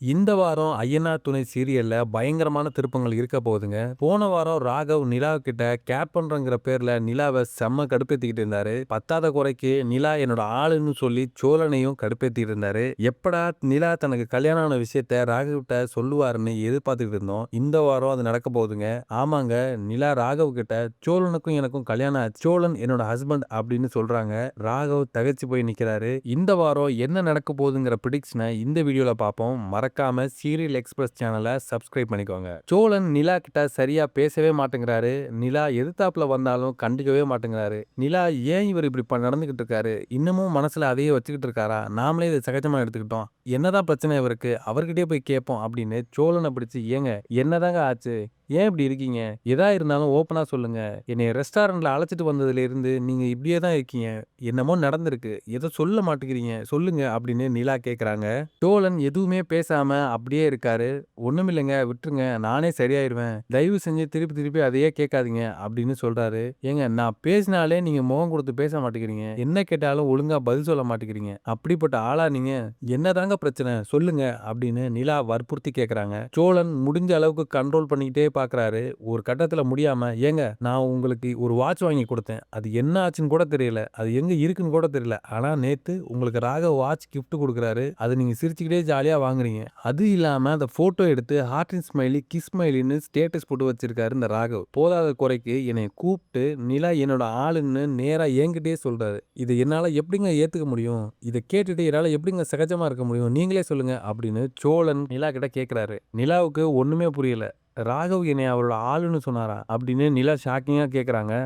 இந்த வாரம் ஐயனார் துணை சீரியல்ல பயங்கரமான திருப்பங்கள் இருக்க போகுதுங்க. போன வாரம் ராகவ் நிலா கிட்ட கேர் பண்றேங்கிற பேர்ல நிலாவ செம்ம கடுப்பேத்திக்கிட்டு இருந்தாரு. பத்தாத குறைக்கு நிலா என்னோட ஆளுன்னு சொல்லி சோழனையும் கடுப்பேத்திட்டு இருந்தாரு. எப்படா நிலா தனக்கு கல்யாணம் ஆன விஷயத்த ராகவ் கிட்ட சொல்லுவாருன்னு எதிர்பார்த்துட்டு இருந்தோம். இந்த வாரம் அது நடக்க போகுதுங்க. ஆமாங்க, நிலா ராகவ் கிட்ட சோழனுக்கும் எனக்கும் கல்யாணம் ஆச்சு, சோழன் என்னோட ஹஸ்பண்ட் அப்படின்னு சொல்றாங்க. ராகவ் தகச்சு போய் நிக்கிறாரு. இந்த வாரம் என்ன நடக்க போகுதுங்கிற ப்ரிடிக்ஷனை இந்த வீடியோல பார்ப்போம். மறக்காம சீரியல் எக்ஸ்பிரஸ் சேனலை சப்ஸ்கிரைப் பண்ணிக்கோங்க. சோழன் நிலா கிட்ட சரியா பேசவே மாட்டேங்கிறாரு. நிலா எதிர்த்தாப்புல வந்தாலும் கண்டுக்கவே மாட்டேங்கிறாரு. நிலா ஏன் இவர் இப்படி நடந்துகிட்டு இருக்காரு, இன்னமும் மனசுல அதையே வச்சுக்கிட்டு இருக்காரா, நாமளே இதை சகஜமா எடுத்துக்கிட்டோம், என்னதான் பிரச்சனை இவருக்கு, அவர்கிட்டயே போய் கேட்போம் அப்படின்னு சோழனை பிடிச்சு, ஏங்க என்னதாங்க ஆச்சு, ஏன் இப்படி இருக்கீங்க, எதா இருந்தாலும் ஓப்பனா சொல்லுங்க, என்னை ரெஸ்டாரண்ட்ல அழைச்சிட்டு வந்ததுல இருந்து நீங்க இப்படியே தான் இருக்கீங்க, என்னமோ நடந்திருக்கு, எதை சொல்ல மாட்டேங்கிறீங்க சொல்லுங்க அப்படின்னு நிலா கேக்குறாங்க. சோழன் எதுவுமே பேசாம அப்படியே இருக்காரு. ஒண்ணுமில்லைங்க, விட்டுருங்க, நானே சரியாயிருவேன், தயவு செஞ்சு திருப்பி திருப்பி அதையே கேட்காதீங்க அப்படின்னு சொல்றாரு. ஏங்க, நான் பேசினாலே நீங்க முகம் கொடுத்து பேச மாட்டேங்கிறீங்க, என்ன கேட்டாலும் ஒழுங்கா பதில் சொல்ல மாட்டேங்கிறீங்க, அப்படிப்பட்ட ஆளா நீங்க, என்னதாங்க பிரச்சனை சொல்லுங்க அப்படின்னு நிலா வற்புறுத்தி கேக்குறாங்க. சோழன் முடிஞ்ச அளவுக்கு கண்ட்ரோல் பண்ணிக்கிட்டே பாக்குறாரு. ஒரு கட்டத்துல முடியாம, ஏங்க நான் உங்களுக்கு ஒரு வாட்ச் வாங்கி கொடுத்தேன், அது என்ன ஆச்சுன்னு கூட தெரியல, அது எங்க இருக்குன்னு கூட தெரியல, ஆனா நேத்து உங்களுக்கு ராகவ் வாட்ச் கிஃப்ட் கொடுக்குறாரு, அது நீங்க சிரிச்சுக்கிட்டே ஜாலியா வாங்குறீங்க, அது இல்லாம அந்த போட்டோ எடுத்து ஹார்டின் ஸ்மைலி கிஸ் ஸ்மைலின்னு ஸ்டேட்டஸ் போட்டு வச்சிருக்காரு இந்த ராகவ். போதாத குறைக்கு என்னை கூப்பிட்டு நிலா என்னோட ஆளுன்னு நேரா என்கிட்டயே சொல்றாரு. இதை என்னால எப்படிங்க ஏத்துக்க முடியும், இதை கேட்டுட்டு என்னால எப்படிங்க சகஜமா இருக்க முடியும், நீங்களே சொல்லுங்க அப்படின்னு சோழன் நிலா கிட்ட கேக்குறாரு. நிலாவுக்கு ஒண்ணுமே புரியல. ராகவ் என்னை அவரோட ஆளுன்னு சொன்னாரா அப்படின்னு நிலா ஷாக்கிங்கா கேக்குறாங்க.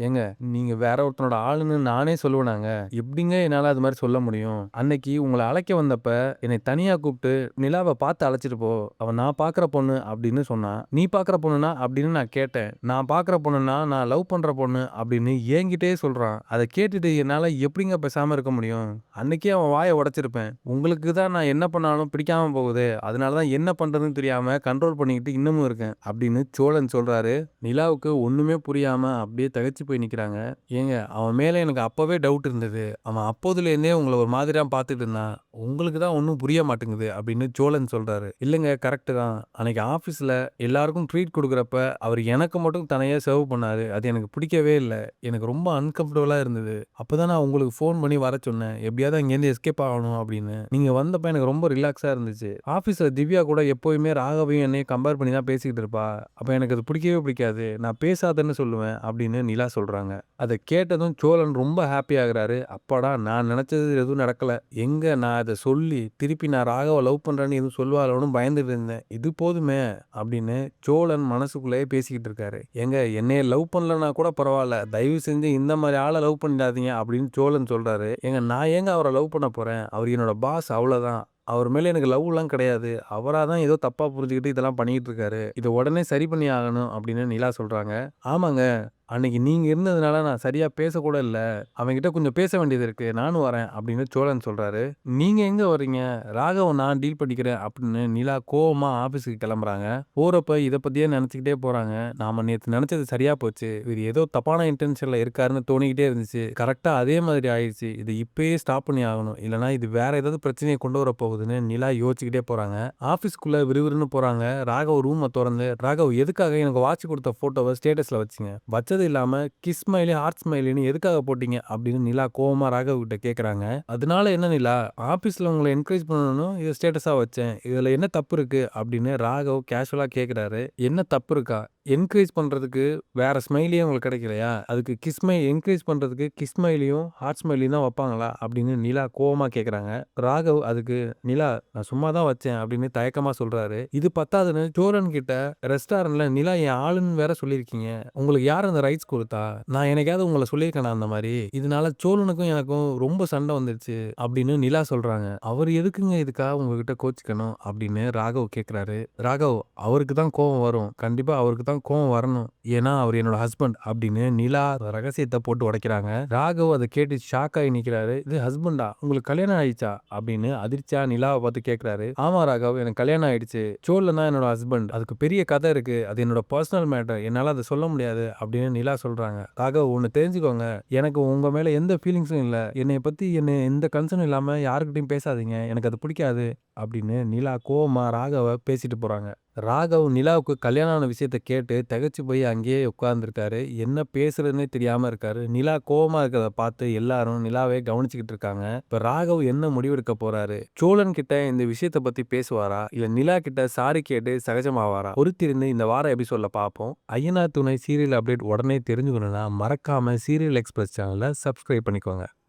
ஏங்க, நீங்க வேற ஒருத்தனோட ஆளுன்னு நானே சொல்லுவேனாங்க, எப்படிங்க என்னால அது மாதிரி சொல்ல முடியும், அன்னைக்கு உங்களை அழைக்க வந்தப்ப என்னை தனியா கூப்பிட்டு நிலாவை பார்த்து அழைச்சிட்டு போ, அவன் நான் பாக்குற பொண்ணு அப்படின்னு சொன்னா, நீ பாக்குற பொண்ணுனா அப்படின்னு நான் கேட்டேன், நான் பாக்குற பொண்ணுனா நான் லவ் பண்ற பொண்ணு அப்படின்னு என்கிட்டே சொல்றான், அதை கேட்டுட்டு என்னால எப்படிங்க பேசாம இருக்க முடியும், அன்னைக்கே அவன் வாயை உடைச்சிருப்பேன், உங்களுக்கு தான் நான் என்ன பண்ணாலும் பிடிக்காம போகுது, அதனாலதான் என்ன பண்றதுன்னு தெரியாம கண்ட்ரோல் பண்ணிக்கிட்டு இன்னமும் இருக்கேன் அப்படின்னு சோழன் சொல்றாரு. நிலாவுக்கு ஒண்ணுமே புரியாம அப்படியே தகச்சு போய் நிக்கிறாங்க. ஏங்க, அவன் மேல எனக்கு அப்பவே டவுட் இருந்தது, அவன் அப்போதுல இருந்தே உங்களை ஒரு மாதிரியா பார்த்துட்டு இருந்தான், உங்களுக்கு தான் ஒன்றும் புரிய மாட்டேங்குது அப்படின்னு சோழன் சொல்றாரு. இல்லைங்க, கரெக்டு தான், அன்னைக்கு ஆஃபீஸில் எல்லாருக்கும் ட்ரீட் கொடுக்குறப்ப அவர் எனக்கு மட்டும் தனியாக சர்வ் பண்ணாரு, அது எனக்கு பிடிக்கவே இல்லை, எனக்கு ரொம்ப அன்கம்ஃபர்டபுளாக இருந்தது, அப்போ தான் நான் உங்களுக்கு ஃபோன் பண்ணி வர சொன்னேன், எப்படியாவது அங்கேருந்து எஸ்கேப் ஆகணும் அப்படின்னு, நீங்கள் வந்தப்போ எனக்கு ரொம்ப ரிலாக்ஸாக இருந்துச்சு, ஆஃபீஸில் திவ்யா கூட எப்போயுமே ராகவையும் என்னையும் கம்பேர் பண்ணி தான் பேசிக்கிட்டு இருப்பா, அப்போ எனக்கு அது பிடிக்கவே பிடிக்காது, நான் பேசாதேன்னு சொல்லுவேன் அப்படின்னு நிலா சொல்றாங்க. அதை கேட்டதும் சோழன் ரொம்ப ஹாப்பி ஆகுறாரு. அப்பாடா, நான் நினைச்சது எதுவும் நடக்கல, எங்க நான் அதை சொல்லி திருப்பி நான் ராகவ லவ் பண்றேன்னு எதுவும் சொல்லுவாளோன்னு பயந்துட்டு இருந்தேன், இது போதுமே அப்படின்னு சோழன் மனசுக்குள்ளேயே பேசிக்கிட்டு இருக்காரு. எங்க, என்னைய லவ் பண்ணலன்னா கூட பரவாயில்ல, தயவு செஞ்சு இந்த மாதிரி ஆளை லவ் பண்ணிடாதீங்க அப்படின்னு சோழன் சொல்றாரு. ஏங்க, நான் ஏங்க அவரை லவ் பண்ண போறேன், அவர் என்னோட பாஸ், அவ்வளவுதான், அவர் மேல எனக்கு லவ்லாம் கிடையாது, அவரா தான் ஏதோ தப்பா புரிஞ்சுக்கிட்டு இதெல்லாம் பண்ணிட்டு இருக்காரு, இதை உடனே சரி பண்ணி ஆகணும் அப்படின்னு நிலா சொல்றாங்க. ஆமாங்க, அன்னைக்கு நீங்க இருந்ததுனால நான் சரியா பேசக்கூட இல்ல, அவன்கிட்ட கொஞ்சம் பேச வேண்டியது இருக்கு, நானும் வரேன் அப்படின்னு சோழன் சொல்றாரு. நீங்க எங்க வர்றீங்க, ராகவன் நான் டீல் பண்ணிக்கிறேன் அப்படின்னு நிலா கோவமா ஆபீஸுக்கு கிளம்புறாங்க. போறப்ப இதை பத்தியே நினைச்சுக்கிட்டே போறாங்க. நாம நேத்து நினைச்சது சரியா போச்சு, இவர் ஏதோ தப்பான இன்டென்ஷன்ல இருக்காருன்னு தோணிக்கிட்டே இருந்துச்சு, கரெக்டா அதே மாதிரி ஆயிடுச்சு, இது இப்பயே ஸ்டாப் பண்ணி ஆகணும், இல்லைன்னா இது வேற ஏதாவது பிரச்சனையை கொண்டு வர போகுதுன்னு நிலா யோசிச்சுக்கிட்டே போறாங்க. ஆபீஸ்க்குள்ள விறுவிறுன்னு போறாங்க. ராகவ் ரூமை திறந்து, ராகவ் எதுக்காக எனக்கு வாட்ச் கொடுத்த போட்டோவை ஸ்டேட்டஸ்ல வச்சுங்க, வச்சது இல்லாம கிஸ் ஸ்மைலி ஹார்ட் ஸ்மைலின்னு எதுக்காக போட்டீங்க அப்படின்னு நிலா கோவமா ராகவ் கிட்ட கேக்குறாங்க. அதனால என்ன நிலா, ஆபீஸ்ல உங்களை என்கரேஜ் பண்ணணும் இதை ஸ்டேட்டஸா வச்சேன், இதுல என்ன தப்பு இருக்கு அப்படின்னு ராகவ் கேஷுவலா கேக்குறாரு. என்ன தப்பு இருக்கா, என்கரேஜ் பண்றதுக்கு வேற ஸ்மைலியே உங்களுக்கு கிடைக்கலையா, அதுக்கு என்கரேஜ் பண்றதுக்கு கிஸ் ஸ்மைலியும் ஹார்ட் ஸ்மைலியும் தான் வைப்பாங்களா அப்படின்னு நிலா கோவமா கேக்குறாங்க. ராகவ் அதுக்கு, நிலா நான் சும்மா தான் வச்சேன் அப்படின்னு தயக்கமா சொல்றாரு. இது பத்தாதுன்னு சோழன் கிட்ட, ரெஸ்டாரண்ட்ல நிலா என் ஆளுன்னு வேற சொல்லியிருக்கீங்க, உங்களுக்கு யார் அந்த ரைட்ஸ் கொடுத்தா, நான் எனக்காவது உங்களை சொல்லியிருக்கேனா அந்த மாதிரி, இதனால சோழனுக்கும் எனக்கும் ரொம்ப சண்டை வந்துருச்சு அப்படின்னு நிலா சொல்றாங்க. அவர் எதுக்குங்க இதுக்காக உங்ககிட்ட கோச்சிக்கணும் அப்படின்னு ராகவ் கேக்குறாரு. ராகவ், அவருக்கு தான் கோவம் வரும், கண்டிப்பா அவருக்கு தான் கோவம் வரணும், ஏன்னா அவர் என்னோட ஹஸ்பண்ட் அப்படின்னு நிலா ரகசியத்தை போட்டு உடைக்கிறாங்க. ராகவ் அதை கேட்டு ஷாக் ஆகி நிக்கிறாரு. இது ஹஸ்பண்டா, உங்களுக்கு கல்யாணம் ஆயிடுச்சா அப்படின்னு அதிர்ச்சியா நிலாவை பார்த்து கேட்கிறாரு. ஆமா ராகவ், எனக்கு கல்யாணம் ஆயிடுச்சு, சோழன் தான் என்னோட ஹஸ்பண்ட், அதுக்கு பெரிய கதை இருக்கு, அது என்னோட பர்சனல் மேட்டர், என்னால அதை சொல்ல முடியாது அப்படின்னு நிலா சொல்றாங்க. ராகவ், ஒன்னு தெரிஞ்சுக்கோங்க, எனக்கு உங்க மேல எந்த ஃபீலிங்ஸும் இல்ல, என்னை பத்தி எந்த கன்சர்னும் இல்லாம யாருக்கிட்டையும் பேசாதீங்க, எனக்கு அது பிடிக்காது, அப்படின்னு நிலா கோவமா ராகவ பேசிட்டு போறாங்க. ராகவ் நிலாவுக்கு கல்யாணம் ஆன விஷயத்த கேட்டு திகைச்சு போய் அங்கேயே உட்கார்ந்துருக்காரு. என்ன பேசுறதுன்னே தெரியாம இருக்காரு. நிலா கோவமா இருக்கிறத பார்த்து எல்லாரும் நிலாவை கவனிச்சுக்கிட்டு இருக்காங்க. இப்ப ராகவ் என்ன முடிவெடுக்க போறாரு? சோழன் கிட்ட இந்த விஷயத்த பத்தி பேசுவாரா? இல்ல நிலா கிட்ட சாரி கேட்டு சகஜமாவாரா? பொறுத்திருந்து இந்த வார எபிசோட்ல பார்ப்போம். ஐயனார் துணை சீரியல் அப்டேட் உடனே தெரிஞ்சுக்கணும்னா மறக்காம சீரியல் எக்ஸ்பிரஸ் சேனலை சப்ஸ்கிரைப் பண்ணிக்கோங்க.